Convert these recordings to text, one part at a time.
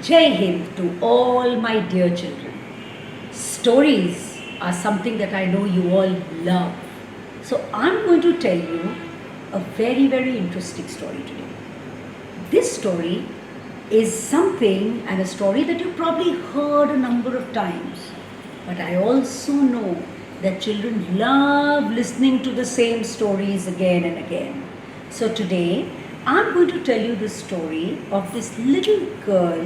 Jai Hind to all my dear children. Stories are something that I know you all love. So I'm going to tell you a very, very interesting story today. This story is something and a story that you probably heard a number of times. But I also know that children love listening to the same stories again and again. So today I'm going to tell you the story of this little girl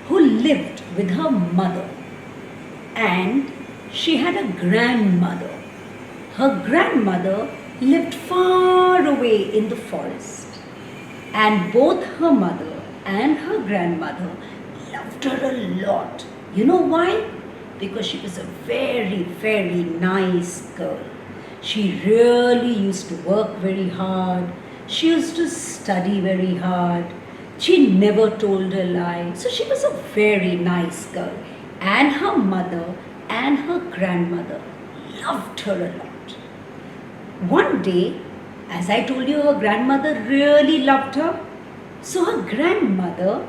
who lived with her mother, and she had a grandmother. Her grandmother lived far away in the forest, and both her mother and her grandmother loved her a lot. You know why? Because she was a very, very nice girl. She really used to work very hard. She used to study very hard. She never told a lie. So she was a very nice girl. And her mother and her grandmother loved her a lot. One day, as I told you, her grandmother really loved her. So her grandmother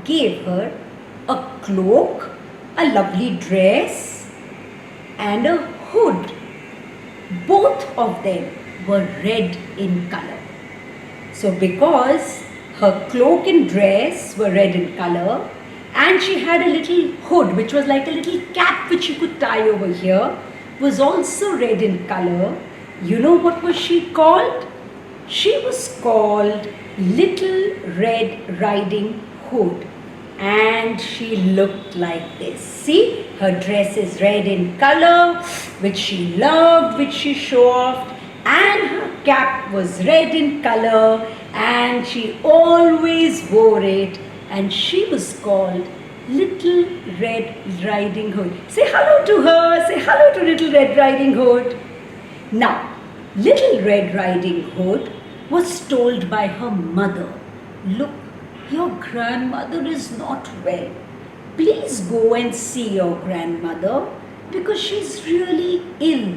gave her a cloak, a lovely dress, and a hood. Both of them were red in color. So because her cloak and dress were red in color, and she had a little hood which was like a little cap which you could tie over here, was also red in color, you know what was she called? She was called Little Red Riding Hood. And she looked like this. See, her dress is red in color, which she loved, which she showed off, and her cap was red in color, and she always wore it, and she was called Little Red Riding Hood. Say hello to her. Say hello to Little Red Riding Hood. Now, Little Red Riding Hood was told by her mother, "Look, your grandmother is not well. Please go and see your grandmother because she's really ill.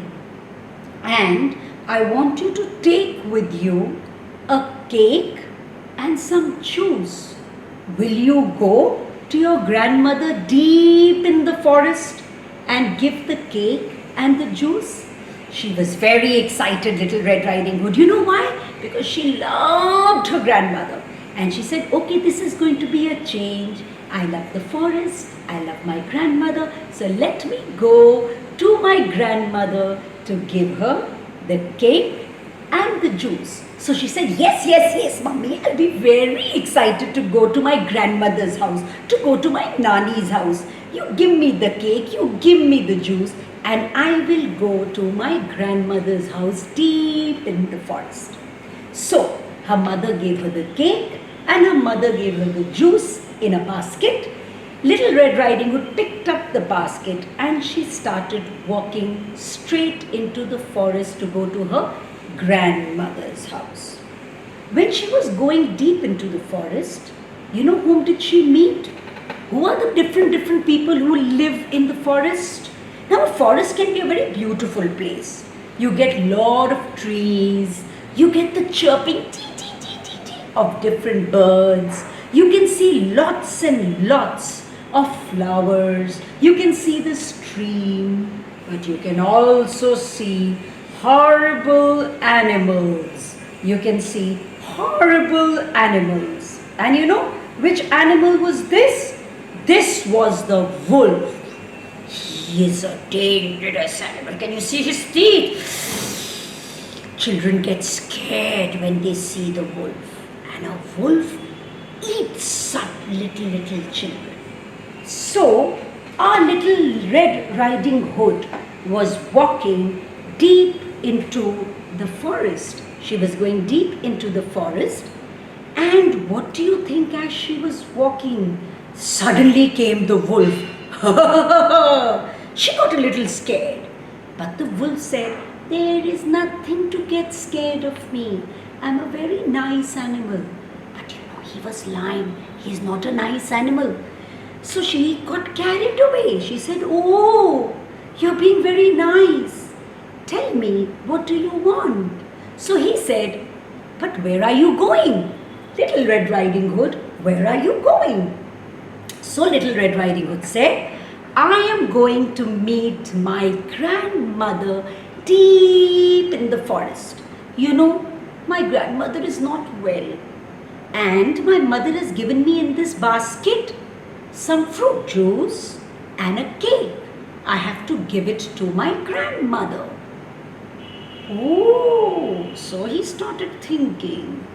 And I want you to take with you a cake and some juice. Will you go to your grandmother deep in the forest and give the cake and the juice?" She was very excited, Little Red Riding Hood. You know why? Because she loved her grandmother. And she said, okay, this is going to be a change. I love the forest. I love my grandmother. So let me go to my grandmother to give her the cake and the juice. So she said, yes, Mummy, I'll be very excited to go to my grandmother's house, to go to my Nani's house. You give me the cake, you give me the juice, and I will go to my grandmother's house deep in the forest. So her mother gave her the cake and her mother gave her the juice in a basket. Little Red Riding Hood picked up the basket and she started walking straight into the forest to go to her grandmother's house. When she was going deep into the forest, you know whom did she meet? Who are the different people who live in the forest? Now a forest can be a very beautiful place. You get lot of trees, you get the chirping of different birds. You can see lots and lots of flowers. You can see the stream, but you can also see horrible animals. You can see horrible animals. And you know which animal was this? This was the wolf. He is a dangerous animal. Can you see his teeth? Children get scared when they see the wolf. And a wolf eats up little children. So our Little Red Riding Hood was walking deep into the forest. She was going deep into the forest, and what do you think, as she was walking, suddenly came the wolf. She got a little scared, but the wolf said, "There is nothing to get scared of me. I'm a very nice animal." But you know, he was lying. He's not a nice animal. So she got carried away. She said, "Oh, you're being very nice. Tell me, what do you want?" So he said, "But where are you going? Little Red Riding Hood, where are you going?" So Little Red Riding Hood said, I am going to meet my grandmother deep in the forest. You know, my grandmother is not well, and my mother has given me in this basket some fruit juice and a cake. I have to give it to my grandmother. Oh, so he started thinking,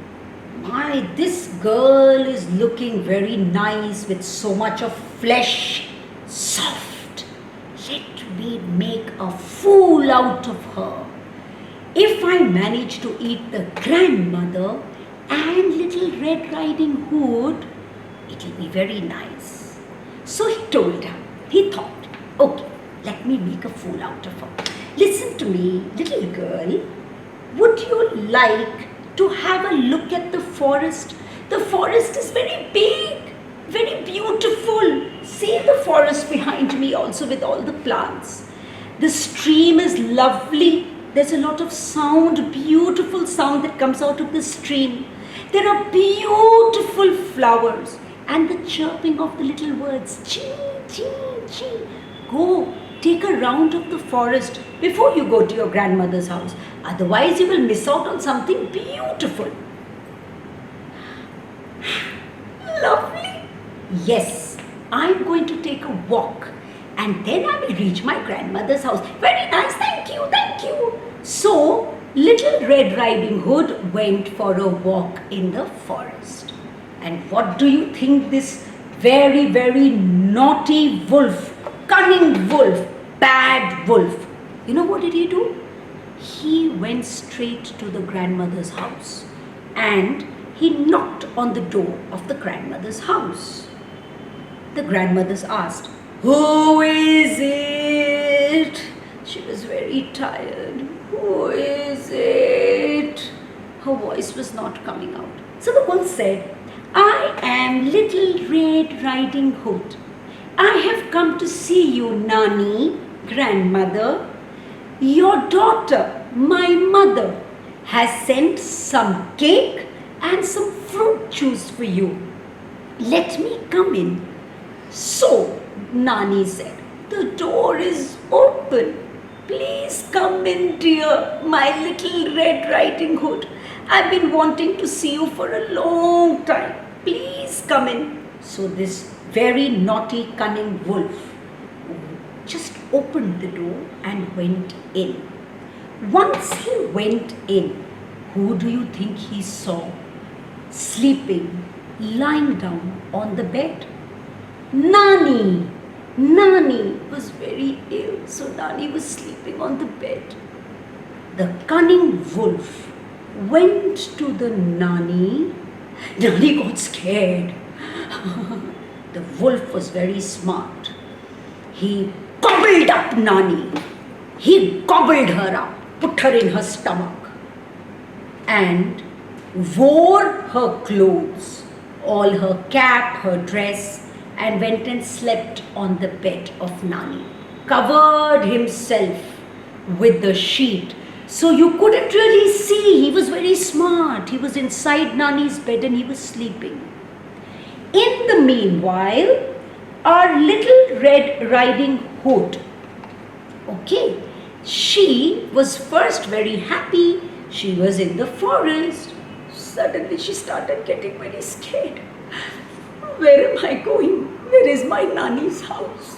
this girl is looking very nice with so much of flesh, soft. Let me make a fool out of her. If I manage to eat the grandmother and Little Red Riding Hood, it will be very nice. So he told her, he thought, okay, let me make a fool out of her. Listen to me, little girl, would you like to have a look at the forest? The forest is very big, very beautiful. See the forest behind me also with all the plants. The stream is lovely. There's a lot of sound, beautiful sound that comes out of the stream. There are beautiful flowers and the chirping of the little words. Chee, chee, chee. Go, take a round of the forest before you go to your grandmother's house. Otherwise, you will miss out on something beautiful. Lovely. Yes, I'm going to take a walk and then I will reach my grandmother's house. Very nice, thank you, thank you. So, Little Red Riding Hood went for a walk in the forest. And what do you think this very, very naughty wolf, cunning wolf, bad wolf, you know what did he do? He went straight to the grandmother's house and he knocked on the door of the grandmother's house. The grandmother asked, who is it? She was very tired. Who is it? Her voice was not coming out. So the wolf said, I am Little Red Riding Hood. I have come to see you, Nani, grandmother. Your daughter, my mother, has sent some cake and some fruit juice for you. Let me come in. So, Nani said, the door is open. Please come in, dear, my Little Red Riding Hood. I've been wanting to see you for a long time. Please come in. So this very naughty, cunning wolf just opened the door and went in. Once he went in, who do you think he saw sleeping, lying down on the bed? Nani. Nani was very ill, so Nani was sleeping on the bed. The cunning wolf went to the Nani. Nani got scared. The wolf was very smart. He gobbled up Nani. He gobbled her up, put her in her stomach, and wore her clothes, all her cap, her dress, and went and slept on the bed of Nani. Covered himself with the sheet. So you couldn't really see. He was very smart. He was inside Nani's bed and he was sleeping. In the meanwhile, our Little Red Riding Hood, okay, she was first very happy. She was in the forest. Suddenly she started getting very scared. Where am I going? Where is my Nani's house?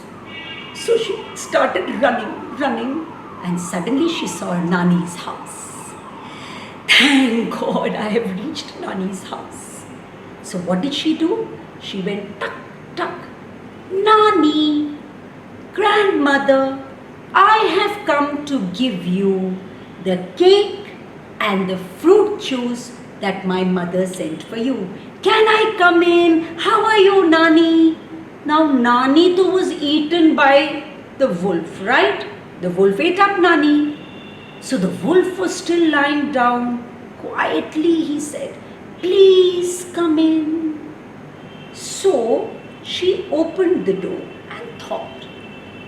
So she started running, and suddenly she saw Nani's house. Thank God I have reached Nani's house. So what did she do? She went tuck, tuck. Nani, grandmother, I have come to give you the cake and the fruit juice that my mother sent for you. Can I come in? How are you, Nani? Now Nani too was eaten by the wolf, right? The wolf ate up Nani. So the wolf was still lying down. Quietly he said, please come in. So she opened the door and thought,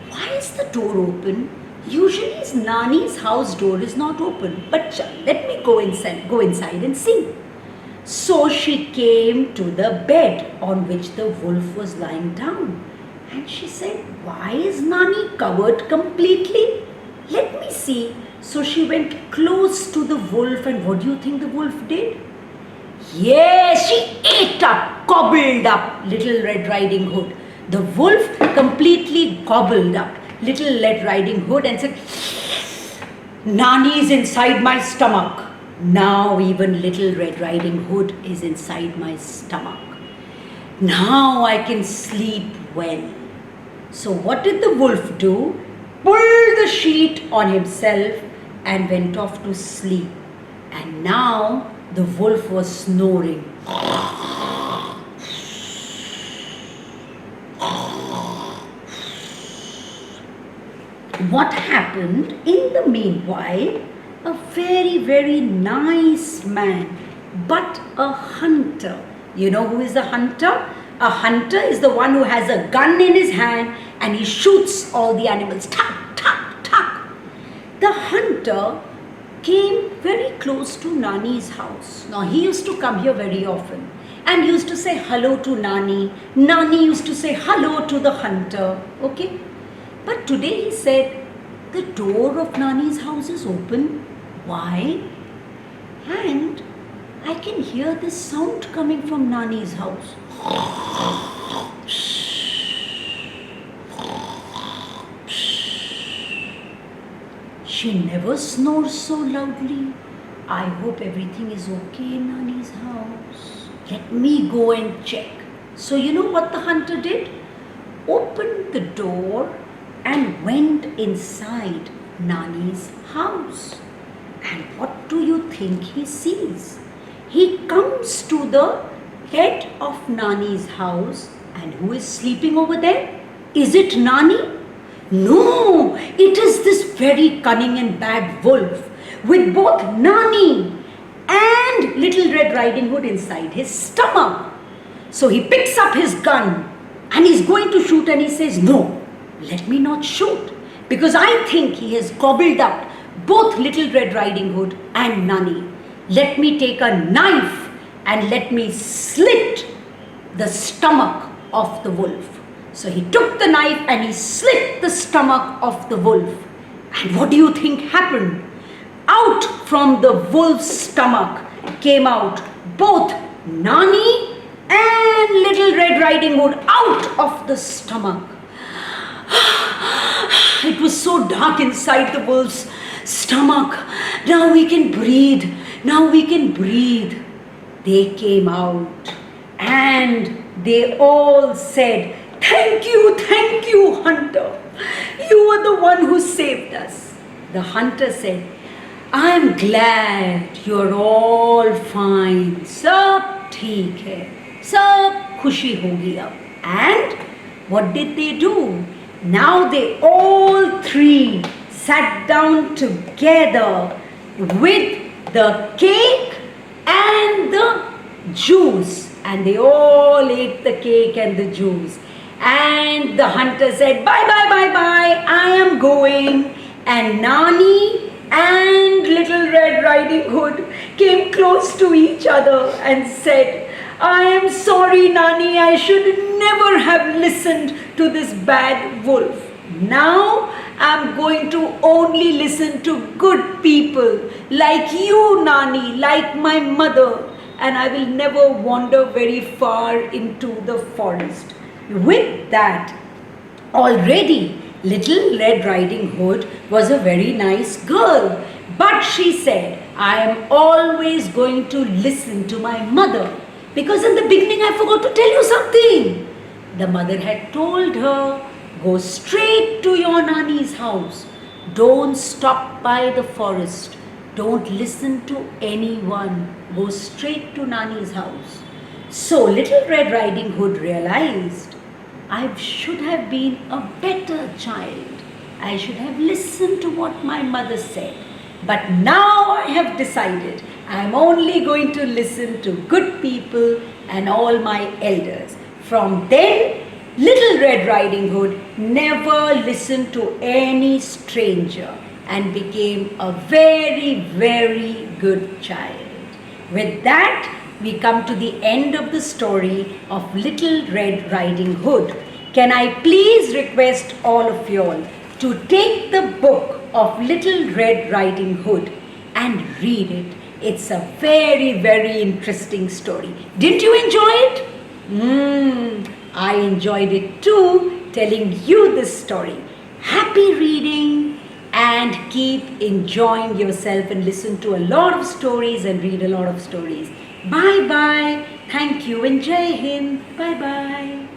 why is the door open? Usually Nani's house door is not open. But let me go inside and see. So she came to the bed on which the wolf was lying down. And she said, "Why is Nani covered completely? Let me see." So she went close to the wolf, and what do you think the wolf did? Yes, she ate up, gobbled up Little Red Riding Hood. The wolf completely gobbled up Little Red Riding Hood and said, "Nani is inside my stomach. Now even Little Red Riding Hood is inside my stomach. Now I can sleep well." So what did the wolf do? Pulled the sheet on himself and went off to sleep. And now the wolf was snoring. What happened in the meanwhile? A very, very nice man, but a hunter. You know who is a hunter? A hunter is the one who has a gun in his hand and he shoots all the animals. Tuck, tuck, tuck. The hunter came very close to Nani's house. Now he used to come here very often and used to say hello to Nani. Nani used to say hello to the hunter. Okay? But today he said, the door of Nani's house is open. Why? And I can hear this sound coming from Nani's house. She never snores so loudly. I hope everything is okay in Nani's house. Let me go and check. So you know what the hunter did? Opened the door and went inside Nani's house. And what do you think he sees? He comes to the head of Nani's house, and who is sleeping over there? Is it Nani? No, it is this very cunning and bad wolf with both Nani and Little Red Riding Hood inside his stomach. So he picks up his gun and he's going to shoot, and he says, "No, let me not shoot, because I think he has gobbled up both Little Red Riding Hood and Nani. Let me take a knife and let me slit the stomach of the wolf." So he took the knife and he slit the stomach of the wolf. And what do you think happened? Out from the wolf's stomach came out both Nani and Little Red Riding Hood out of the stomach. It was so dark inside the wolf's stomach. Now we can breathe. Now we can breathe. They came out and they all said, thank you, hunter. You were the one who saved us." The hunter said, "I'm glad you're all fine. Sab theek hai. Sab khushi hogi ab." And what did they do? Now they all three sat down together with the cake and the juice, and they all ate the cake and the juice. And the hunter said, "Bye, bye, bye, bye, I am going." And Nani and Little Red Riding Hood came close to each other and said, "I am sorry, Nani, I should never have listened to this bad wolf. Now I'm going to only listen to good people like you, Nani, like my mother, and I will never wander very far into the forest." With that, already Little Red Riding Hood was a very nice girl, but she said, "I am always going to listen to my mother, because in the beginning I forgot to tell you something." The mother had told her, "Go straight to your Nani's house. Don't stop by the forest. Don't listen to anyone. Go straight to Nani's house." So Little Red Riding Hood realized, I should have been a better child. I should have listened to what my mother said. But now I have decided I am only going to listen to good people and all my elders. From then, Little Red Riding Hood never listened to any stranger and became a very, very good child. With that, we come to the end of the story of Little Red Riding Hood. Can I please request all of you all to take the book of Little Red Riding Hood and read it. It's a very, very interesting story. Didn't you enjoy it? I enjoyed it too, telling you this story. Happy reading and keep enjoying yourself and listen to a lot of stories and read a lot of stories. Bye bye. Thank you and Jai Hind. Bye bye.